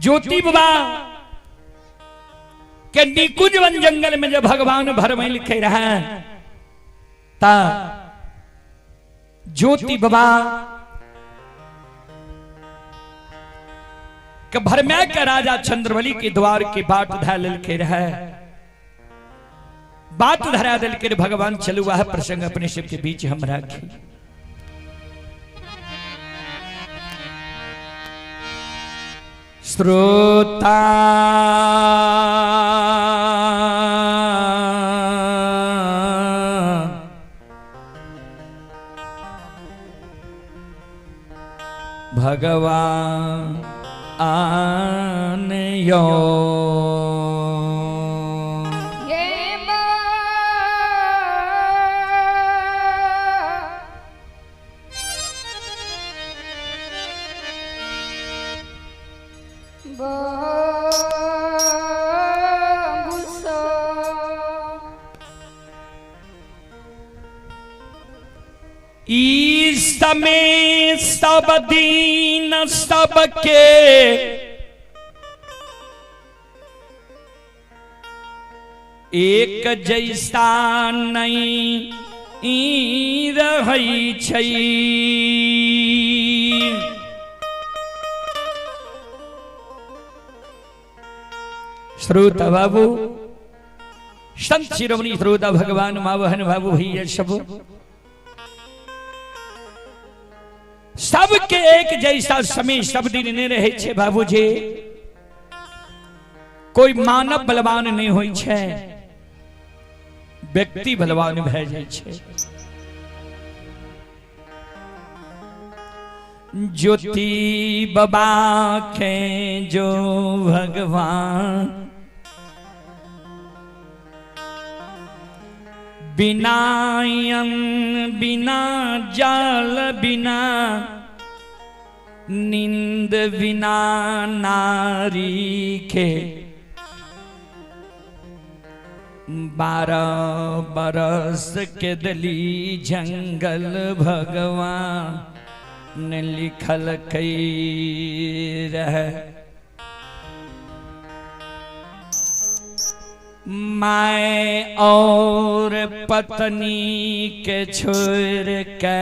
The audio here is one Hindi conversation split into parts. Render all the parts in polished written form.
ज्योति बाबा के निकुंज वन जंगल में जब भगवान भर में लिखे रहे ता ज्योति बाबा के भरमै के राजा चंद्रवली के द्वार के बाट धैल के रहे बात धरा दल के भगवान चलू वह प्रसंग अपने शिव के बीच हम राखी। श्रोता भगवान आनयो में सब दीन सबके एक जैसा नहीं रहै छै। श्रोता बाबू संत शिरोमणि श्रोता भगवान मावहन बाबू भैया सबके एक जैसा समय सब दिन नहीं रहे छे बाबूजी। कोई मानव बलवान नहीं होई छे, व्यक्ति बलवान भै जाय छे। ज्योति बाबा के जो भगवान बिना अन्न बिना जल बिना नींद बिना नारी के 12 बरस के दली जंगल भगवान ने लिखल कई रहे। माय और पत्नी के छोड़ के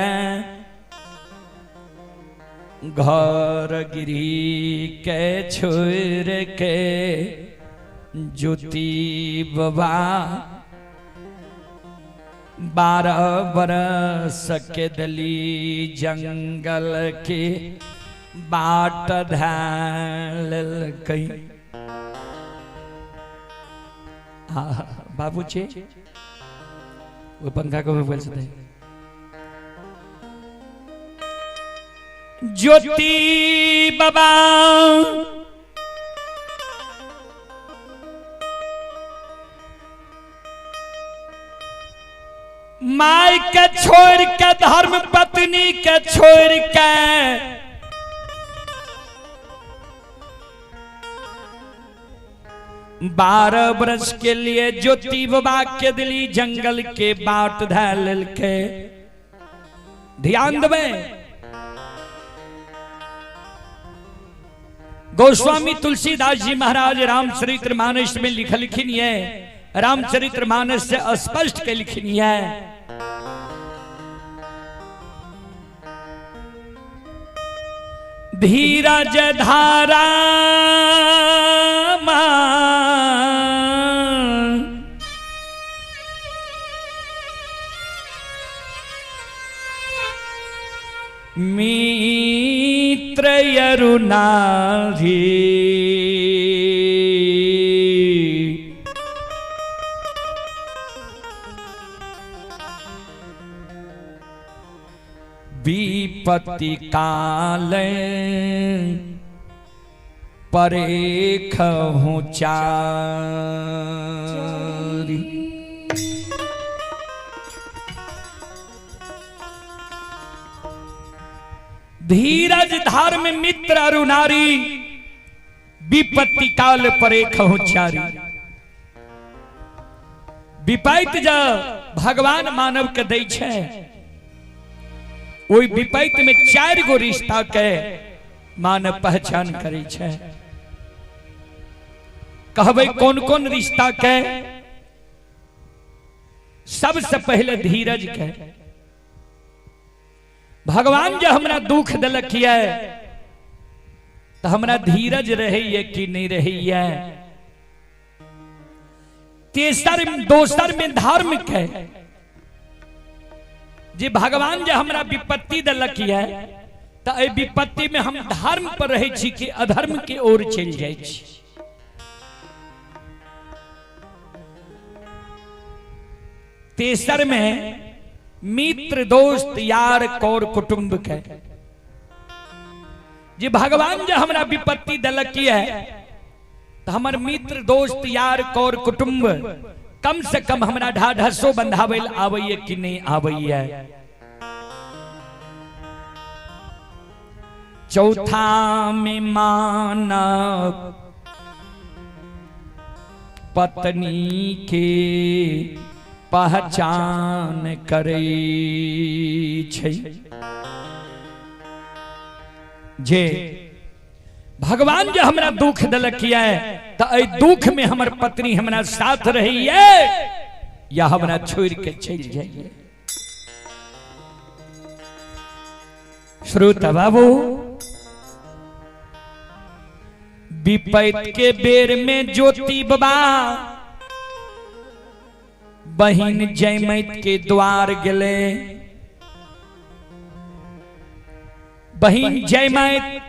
घर गिरी के छोड़ के ज्योति बाबा 12 बरस के दली जंगल के बाट धैल कई। बाबू छे वो पंखा को बोल सकते हैं। ज्योति बाबा माई के छोड़ के धर्म पत्नी के छोड़ के 12 बरस के लिए ज्योति बाबा के दिली जंगल के बाट धैल के। ध्यान देवे गोस्वामी तुलसीदास जी महाराज रामचरितमानस में लिखिन है। रामचरितमानस से स्पष्ट के लिखिन है। धीरज धारा मित्र यरुनारी विपत्ति काल परेख हूँ चारी। धीरज धर्म मित्र अरुनारी विपत्ति काल परेख हूँ चारी। विपैत जब भगवान मानव के दै छे ओई विपैत में 4 गो रिश्ता के मानव पहचान करे छे। कहबे कौन कौन रिश्ता के, सबसे पहले धीरज के। भगवान जो हमरा दुख दिलक है तो हमरा धीरज रही कि नहीं रही है। तेसर दोसर में धार्मिक है, जे भगवान जो हमरा विपत्ति दिलक है तो विपत्ति में हम धर्म पर रहे छी कि अधर्म के ओर चल जाए छी। तेसर में मित्र दोस्त यार कौर कुटुंब के, जे भगवान जो हमरा विपत्ति दिलक है तो हमर मित्र दोस्त यार कौर कुटुंब कम से कम हमरा ढाढसो बंधावे आवे कि नहीं आवे। चौथा में मानव पत्नी के पहचान करे छै। जे भगवान जो हमरा दुख दिलक है तो ए दुख में हमर पत्नी हमरा साथ रही है या हमरा छोड़ के चल जाइए। श्रोता बाबू, विपैत के बेर में ज्योति बाबा बहिन जयमत के द्वार गले। बहिन जयमत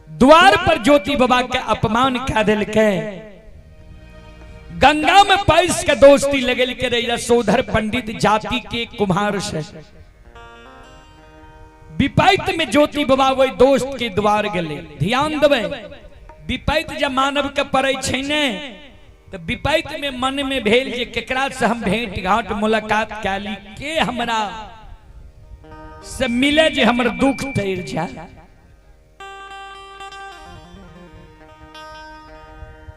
द्वार पर ज्योति बाबा के अपमान कह दिलके। गंगा में पैस के दोस्ती लगल के यशोधर पंडित जाति के कुम्हार से। विपैत में ज्योति बाबा वही दोस्त के द्वार गले। ध्यान देवे, विपैत जब मानव के पड़े छै ने तो विपैत में मन में भेल जे केकरा से हम भेंट घाट मुलाकात कैली के हमरा से मिले जे हमर दुख तर जाए।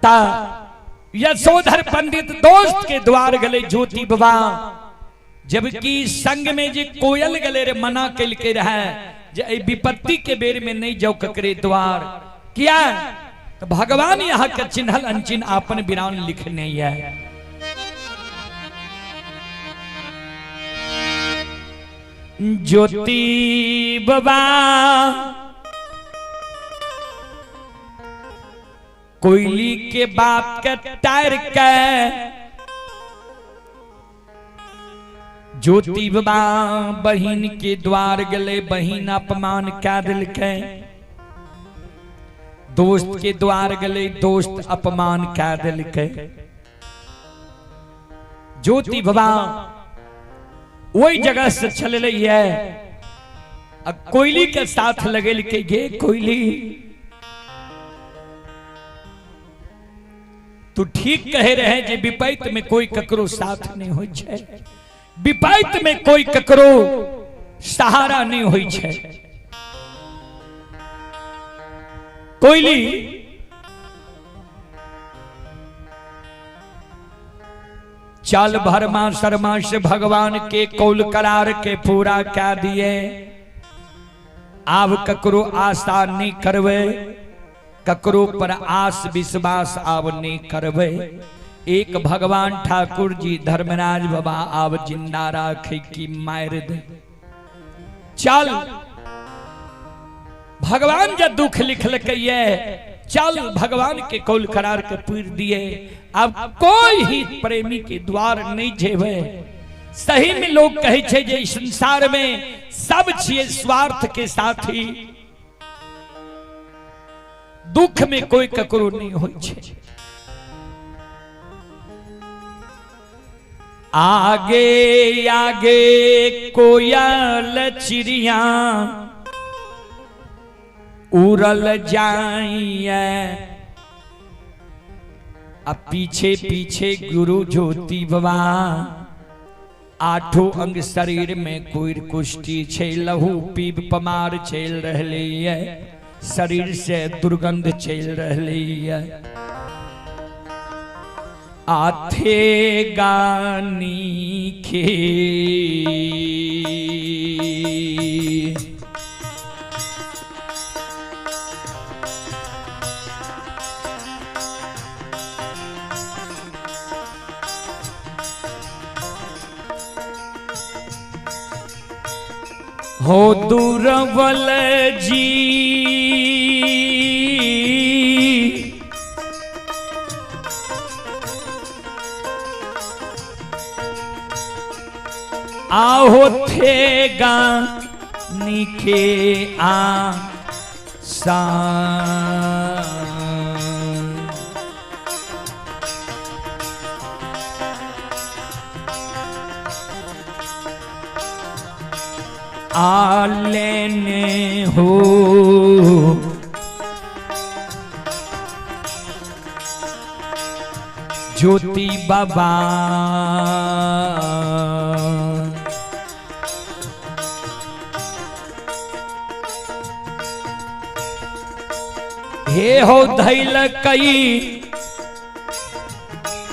ता यशोधर पंडित दोस्त के द्वार गले ज्योति बाबा, जबकि संग में जे कोयल गले रे मना कल के रहे जे विपत्ति के बेर में नहीं जाओ ककरे द्वार। क्या तो भगवान यहाँ के चिन्हल अनचिन्ह आपन बिरान लिखने है। ज्योति बाबा कोयली के बाप के टायर के, ज्योति बाबा बहिन के द्वार गले। बहिन अपमान क्या दिल के, दोस्त के द्वार गले। दोस्त अपमान क्या दिल के। ज्योति बाबा वही जगह से चल रही है, अब कोयली के साथ लगल के गे कोयली तू ठीक कहे रहे जे विपैत में कोई ककरो साथ नहीं होई छे। विपैत में कोई ककरो सहारा नहीं होई छे। कोयली चल भरमा शर्मा से भगवान के कौल करार के पूरा क्या दिए। आब ककरो आशा नहीं करवे, ककरो पर आस विश्वास आब नहीं करवे। एक भगवान ठाकुर जी धर्मराज बाबा आब जिंदा राखे की मार दे। चल भगवान जब दुख लिखल के चल भगवान के कौल करार के पूर दिए। अब कोई ही प्रेमी के द्वार नहीं जेवे। सही में लोग कहे छे जे संसार में सब छिए स्वार्थ के साथी, दुख में कोई ककरो नहीं होई छे। आगे आगे कोयल चिड़िया उड़ल जाइए, अब पीछे पीछे गुरु ज्योति बाबा। आठों अंग शरीर में कोई कुष्ठी छे, लहू पीप पमार चल रही है, शरीर से दुर्गंध चल रही है। आथे गानी के हो दूरवल जी आहो थे गानी के लेने हो ज्योति बाबा हे हो धैल कई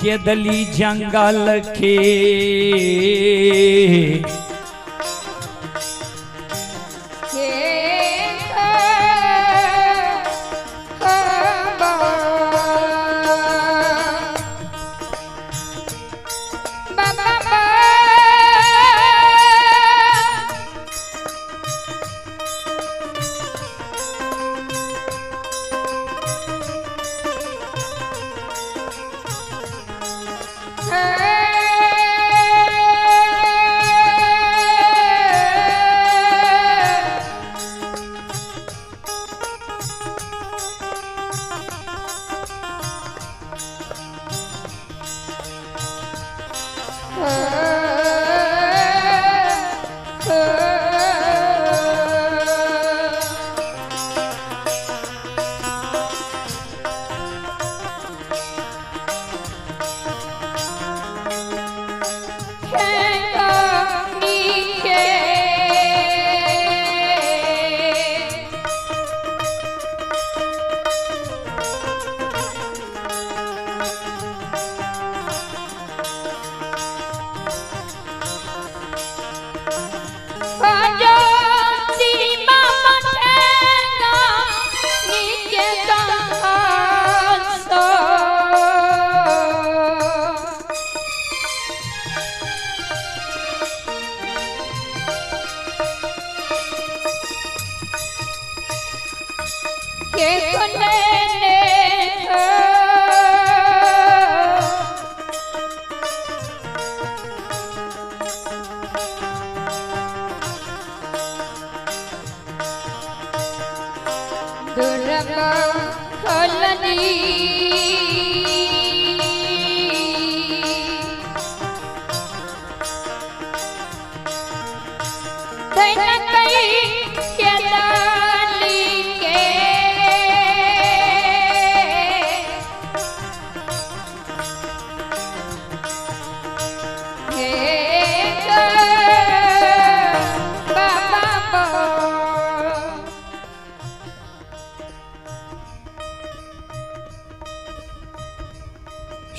केदली जंगल के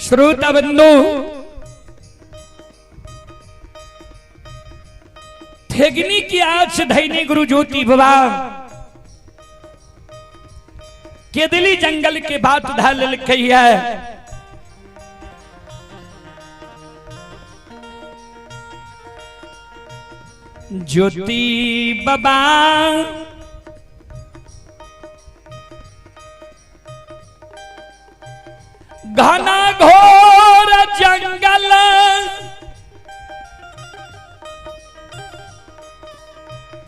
श्रोता बंधु थेगनी की आज धैनी गुरु ज्योति बाबा केदली जंगल के बात धाल कही है। ज्योति बाबा घना घोर जंगल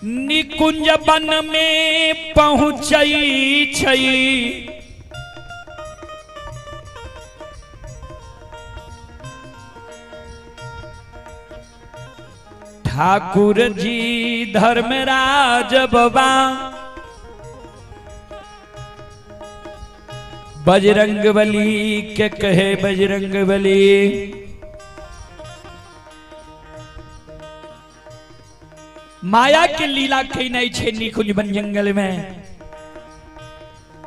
निकुंज वन में पहुंचई छई। ठाकुर जी धर्मराज बाबा बजरंगबली के कहे बजरंगबली माया के लीला कही नहीं छे निकुंज वन जंगल में।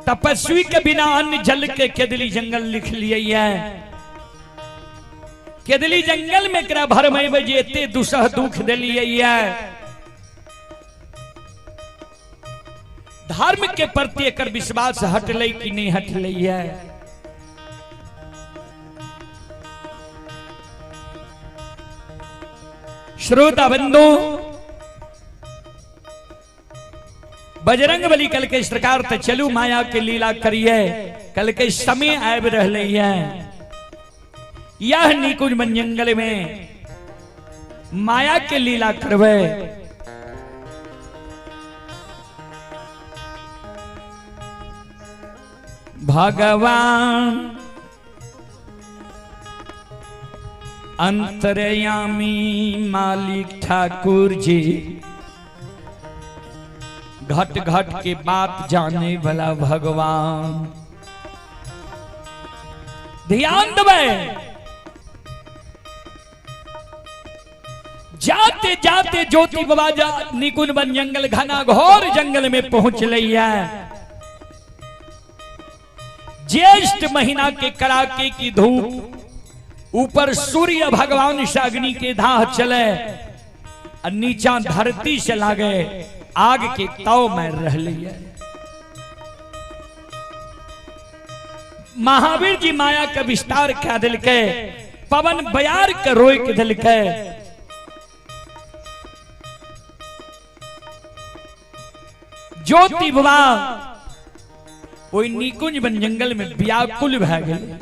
तपस्वी के बिना अन्न जल के केदली जंगल लिख लिए है। केदली जंगल में करा भर में बजे एते दुसह दुख दिलिए है। धर्म के प्रति एकर विश्वास हटले कि नहीं हटले है। श्रोता बंधु बजरंग बली कल के सरकार ते चलू माया के लीला करिए, कल के समय आब रहे हैं। यह निकुंज वन जंगल में माया के लीला करवे। भगवान अंतर्यामी मालिक ठाकुर जी घट घट के बात जाने वाला भगवान। ध्यान देवे, जाते जाते ज्योति बाबा निकुंज वन जंगल घना घोर जंगल में पहुंच रही है। ज्येष्ठ महीना के कड़ाके की धूप, ऊपर सूर्य भगवान से अग्नि के धाह चले और नीचा धरती से लागे आग के ताव में रह लिया। महावीर जी माया का विस्तार क्या दिल के, पवन बयार के रोय के दिल के। ज्योति बाबा वही निकुंज वन जंगल में व्याकुल भा गए।